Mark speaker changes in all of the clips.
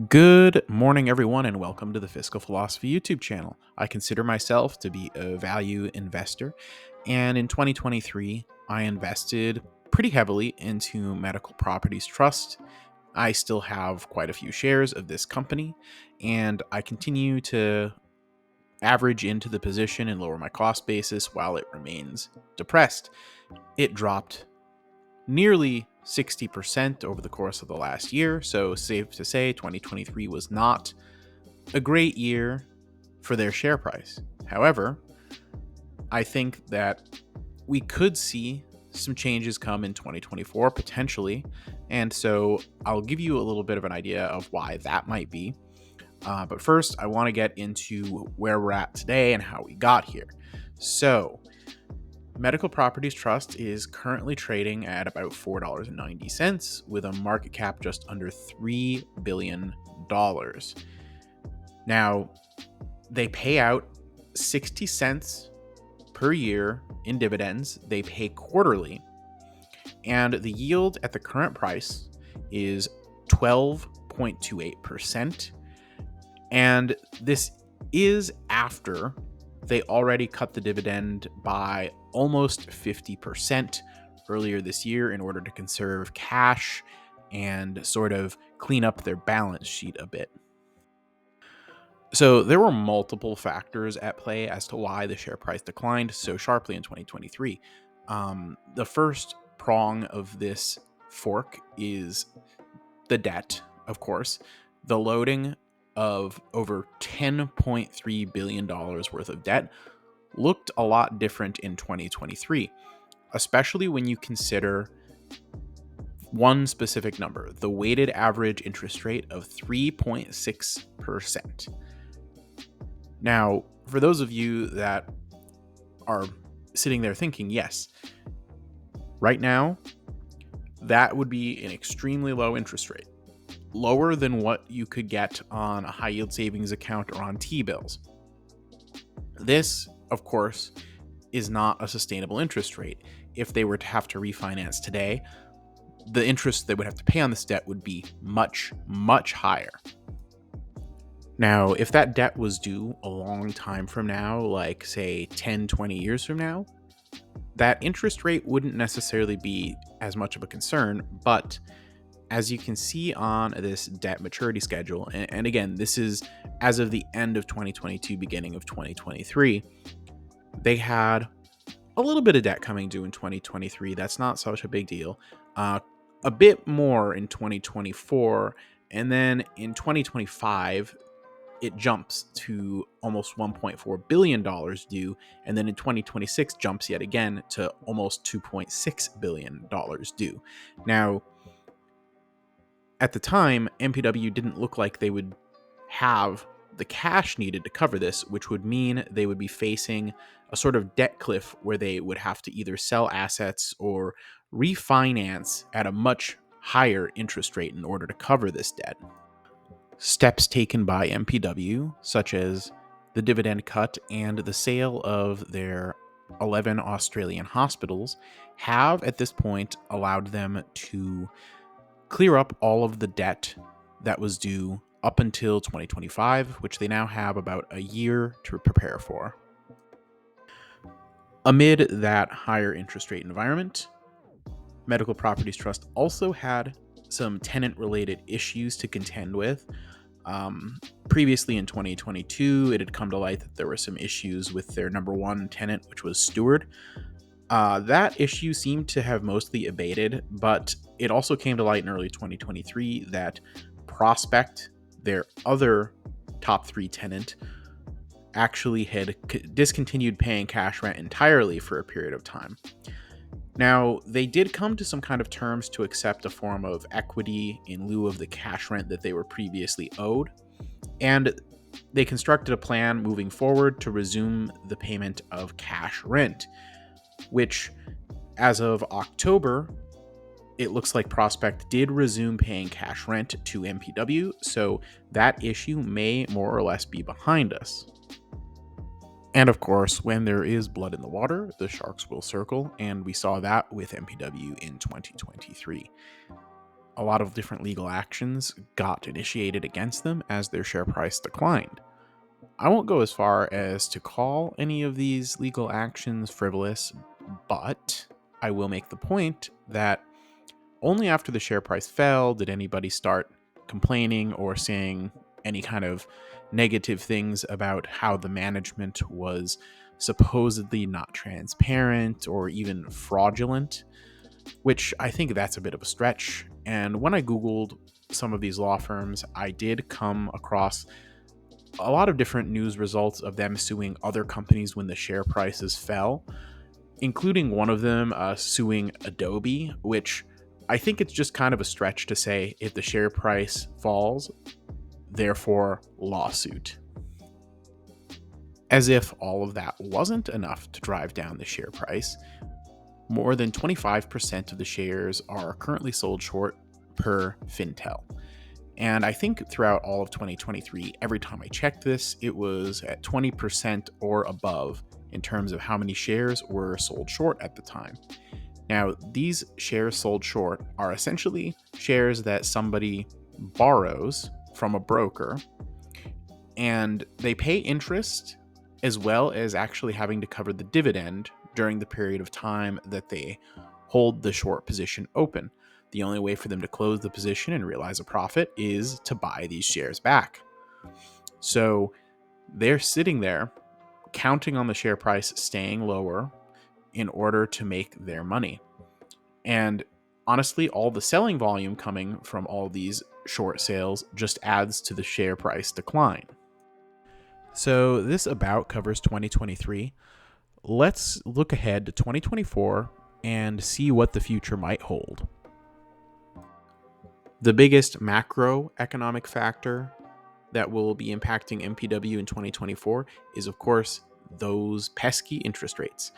Speaker 1: Good morning, everyone, and welcome to the Fiscal Philosophy YouTube channel. I consider myself to be a value investor, and in 2023, I invested pretty heavily into Medical Properties Trust. I still have quite a few shares of this company, and I continue to average into the position and lower my cost basis while it remains depressed. It dropped nearly 60% over the course of the last year, so safe to say 2023 was not a great year for their share price. However, I think that we could see some changes come in 2024 potentially, and so I'll give you a little bit of an idea of why that might be. But first, I want to get into where we're at today and how we got here. So, Medical Properties Trust is currently trading at about $4.90 with a market cap just under $3 billion. Now, they pay out 60 cents per year in dividends. They pay quarterly, and the yield at the current price is 12.28%. And this is after they already cut the dividend by almost 50% earlier this year in order to conserve cash and sort of clean up their balance sheet a bit. So there were multiple factors at play as to why the share price declined so sharply in 2023. The first prong of this fork is the debt, of course. The loading of over $10.3 billion worth of debt looked a lot different in 2023, especially when you consider one specific number, the weighted average interest rate of 3.6%. Now, for those of you that are sitting there thinking, yes, right now, that would be an extremely low interest rate, lower than what you could get on a high yield savings account or on T-bills. This, of course, is not a sustainable interest rate. If they were to have to refinance today, the interest they would have to pay on this debt would be much, much higher. Now, if that debt was due a long time from now, like say 10, 20 years from now, that interest rate wouldn't necessarily be as much of a concern. But as you can see on this debt maturity schedule, and again, this is as of the end of 2022, beginning of 2023, they had a little bit of debt coming due in 2023. That's not such a big deal. A bit more in 2024. And then in 2025, it jumps to almost $1.4 billion due. And then in 2026, jumps yet again to almost $2.6 billion due. Now, at the time, MPW didn't look like they would have the cash needed to cover this, which would mean they would be facing a sort of debt cliff where they would have to either sell assets or refinance at a much higher interest rate in order to cover this debt. Steps taken by MPW, such as the dividend cut and the sale of their 11 Australian hospitals, have at this point allowed them to clear up all of the debt that was due up until 2025, which they now have about a year to prepare for. Amid that higher interest rate environment, Medical Properties Trust also had some tenant-related issues to contend with. Previously in 2022, it had come to light that there were some issues with their number one tenant, which was Steward. That issue seemed to have mostly abated, but it also came to light in early 2023 that Prospect, their other top three tenant, actually had discontinued paying cash rent entirely for a period of time. Now, they did come to some kind of terms to accept a form of equity in lieu of the cash rent that they were previously owed, and they constructed a plan moving forward to resume the payment of cash rent, which, as of October, it looks like Prospect did resume paying cash rent to MPW, so that issue may more or less be behind us. And of course, when there is blood in the water, the sharks will circle, and we saw that with MPW in 2023. a lot of different legal actions got initiated against them as their share price declined. I won't go as far as to call any of these legal actions frivolous, but I will make the point that only after the share price fell did anybody start complaining or saying any kind of negative things about how the management was supposedly not transparent or even fraudulent, which I think that's a bit of a stretch. And when I Googled some of these law firms, I did come across a lot of different news results of them suing other companies when the share prices fell, including one of them suing Adobe, which I think it's just kind of a stretch to say if the share price falls, therefore lawsuit. As if all of that wasn't enough to drive down the share price, more than 25% of the shares are currently sold short per Fintel. And I think throughout all of 2023, every time I checked this, it was at 20% or above in terms of how many shares were sold short at the time. Now, these shares sold short are essentially shares that somebody borrows from a broker, and they pay interest as well as actually having to cover the dividend during the period of time that they hold the short position open. The only way for them to close the position and realize a profit is to buy these shares back. So they're sitting there counting on the share price staying lower in order to make their money. And honestly, all the selling volume coming from all these short sales just adds to the share price decline. So this about covers 2023. Let's look ahead to 2024 and see what the future might hold. The biggest macroeconomic factor that will be impacting MPW in 2024 is, of course, those pesky interest rates.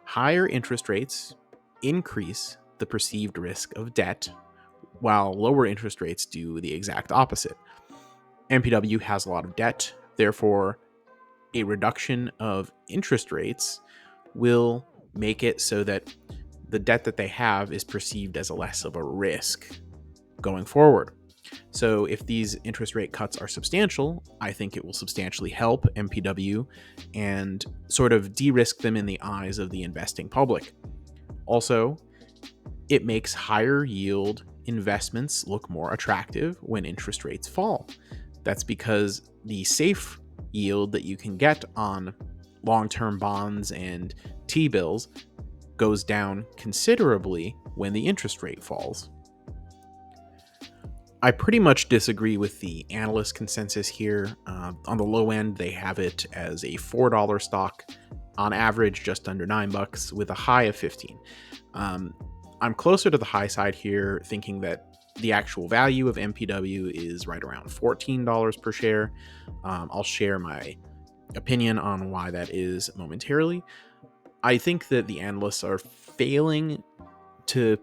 Speaker 1: Higher interest rates increase the perceived risk of debt, while lower interest rates do the exact opposite. MPW has a lot of debt, therefore, a reduction of interest rates will make it so that the debt that they have is perceived as less of a risk going forward. So if these interest rate cuts are substantial, I think it will substantially help MPW and sort of de-risk them in the eyes of the investing public. Also, it makes higher yield investments look more attractive when interest rates fall. That's because the safe yield that you can get on long-term bonds and T-bills goes down considerably when the interest rate falls. I pretty much disagree with the analyst consensus here. On the low end, they have it as a $4 stock, on average just under $9, with a high of 15. I'm closer to the high side here, thinking that the actual value of MPW is right around $14 per share. I'll share my opinion on why that is momentarily. I think that the analysts are failing to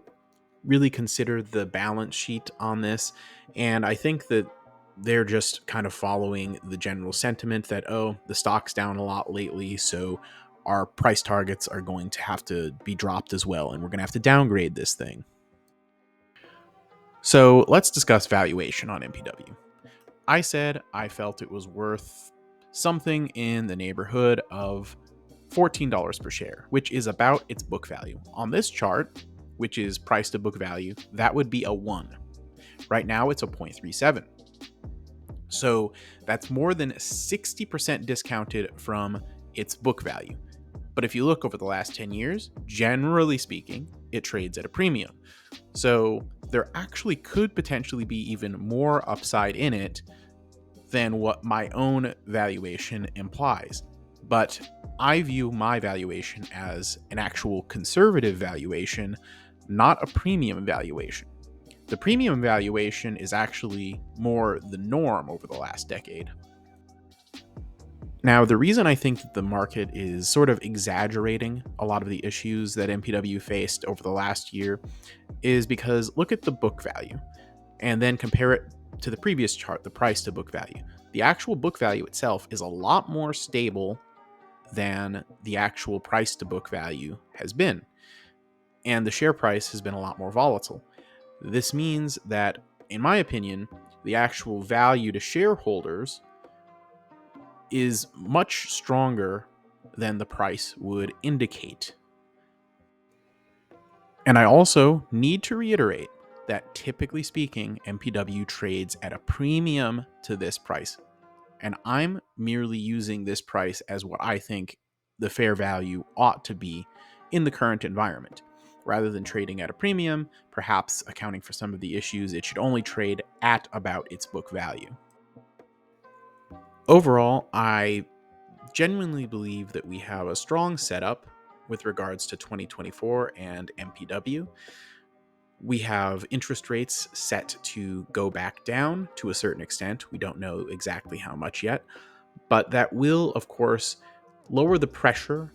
Speaker 1: really consider the balance sheet on this, and I think that they're just kind of following the general sentiment that, oh, the stock's down a lot lately, so our price targets are going to have to be dropped as well, and we're going to have to downgrade this thing. So let's discuss valuation on MPW. I said I felt it was worth something in the neighborhood of $14 per share, which is about its book value. On this chart, which is price to book value, that would be a 1. Right now, it's a 0.37. So that's more than 60% discounted from its book value. But if you look over the last 10 years, generally speaking, it trades at a premium. So there actually could potentially be even more upside in it than what my own valuation implies. But I view my valuation as an actual conservative valuation, not a premium valuation. The premium valuation is actually more the norm over the last decade. Now, the reason I think that the market is sort of exaggerating a lot of the issues that MPW faced over the last year is because look at the book value and then compare it to the previous chart, the price to book value. The actual book value itself is a lot more stable than the actual price to book value has been. And the share price has been a lot more volatile. This means that, in my opinion, the actual value to shareholders is much stronger than the price would indicate. And I also need to reiterate that, typically speaking, MPW trades at a premium to this price. And I'm merely using this price as what I think the fair value ought to be in the current environment. Rather than trading at a premium, perhaps accounting for some of the issues, it should only trade at about its book value. Overall, I genuinely believe that we have a strong setup with regards to 2024 and MPW. We have interest rates set to go back down to a certain extent. We don't know exactly how much yet, but that will, of course, lower the pressure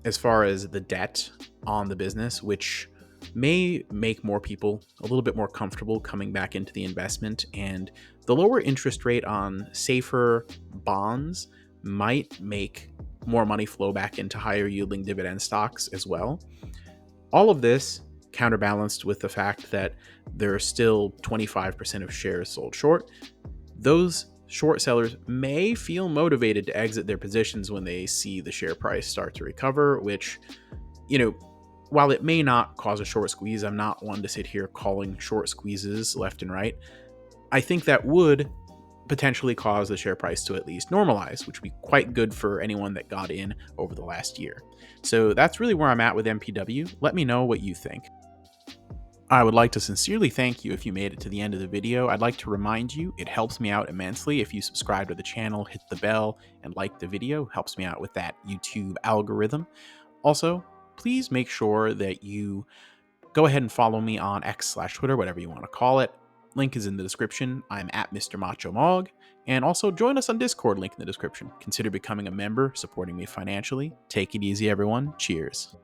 Speaker 1: as far as the debt on the business, which may make more people a little bit more comfortable coming back into the investment. And the lower interest rate on safer bonds might make more money flow back into higher yielding dividend stocks as well. All of this counterbalanced with the fact that there are still 25% of shares sold short. Those short sellers may feel motivated to exit their positions when they see the share price start to recover, which, while it may not cause a short squeeze, I'm not one to sit here calling short squeezes left and right. I think that would potentially cause the share price to at least normalize, which would be quite good for anyone that got in over the last year. So that's really where I'm at with MPW. Let me know what you think. I would like to sincerely thank you if you made it to the end of the video. I'd like to remind you, it helps me out immensely if you subscribe to the channel, hit the bell, and like the video. Helps me out with that YouTube algorithm. Also, please make sure that you go ahead and follow me on X/Twitter, whatever you want to call it. Link is in the description. I'm at Mr. Macho Mog. And also join us on Discord, link in the description. Consider becoming a member, supporting me financially. Take it easy, everyone. Cheers.